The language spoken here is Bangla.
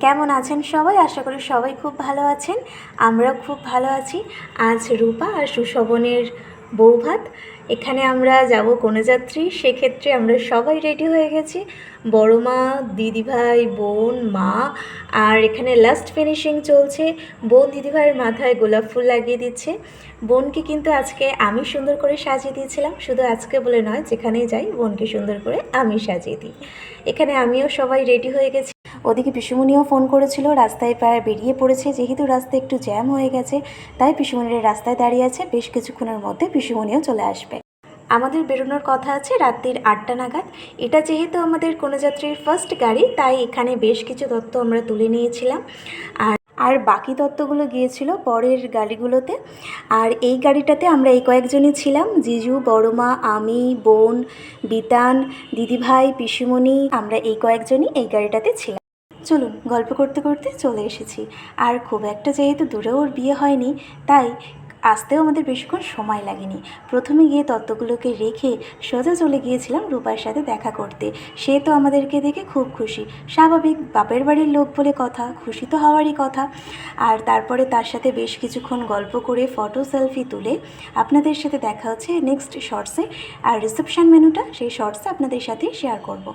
কেমন আছেন সবাই? আশা করি সবাই খুব ভালো আছেন। আমরা খুব ভালো আছি। আজ রূপা আর সুশোভনের বৌভাত। এখানে আমরা যাব কনেযাত্রী, সেক্ষেত্রে আমরা সবাই রেডি হয়ে গেছি। বড় মা, দিদিভাই, বোন, মা, আর এখানে লাস্ট ফিনিশিং চলছে। বোন দিদিভাইয়ের মাথায় গোলাপ ফুল লাগিয়ে দিচ্ছে। বোনকে কিন্তু আজকে আমি সুন্দর করে সাজিয়ে দিয়েছিলাম। শুধু আজকে বলে নয়, যেখানেই যাই বোনকে সুন্দর করে আমি সাজিয়ে দিই। এখানে আমিও সবাই রেডি হয়ে গেছি। ওদিকে পিসুমণিও ফোন করেছিল, রাস্তায় প্রায় বেরিয়ে পড়েছে। যেহেতু রাস্তা একটু জ্যাম হয়ে গেছে, তাই পিসুমণির রাস্তায় দাঁড়িয়ে আছে। বেশ কিছুক্ষণের মধ্যে পিসুমণিও চলে আসবে। আমাদের বেরোনোর কথা আছে রাত্রির 8টা নাগাদ। এটা যেহেতু আমাদের কনেযাত্রীর ফার্স্ট গাড়ি, তাই এখানে বেশ কিছু তথ্য আমরা তুলে নিয়েছিলাম। আর বাকি তত্ত্বগুলো গিয়েছিল পরের গাড়িগুলোতে। আর এই গাড়িটাতে আমরা এই কয়েকজনই ছিলাম, জিজু, বড়মা, আমি, বোন, বিতান, দিদিভাই, পিসুমণি, আমরা এই কয়েকজনই এই গাড়িটাতে ছিলাম। চলুন, গল্প করতে করতে চলে এসেছি। আর খুব একটা যেহেতু দূরে ওর বিয়ে হয়নি, তাই আসতেও আমাদের বেশিক্ষণ সময় লাগেনি। প্রথমে গিয়ে তত্ত্বগুলোকে রেখে সোজা চলে গিয়েছিলাম রূপার সাথে দেখা করতে। সে তো আমাদেরকে দেখে খুব খুশি, স্বাভাবিক, বাপের বাড়ির লোক বলে কথা, খুশি তো হওয়ারই কথা। আর তারপরে তার সাথে বেশ কিছুক্ষণ গল্প করে ফটো সেলফি তুলে আপনাদের সাথে দেখা হচ্ছে নেক্সট শর্টসে। আর রিসেপশন মেনুটা সেই শর্টসে আপনাদের সাথে শেয়ার করব।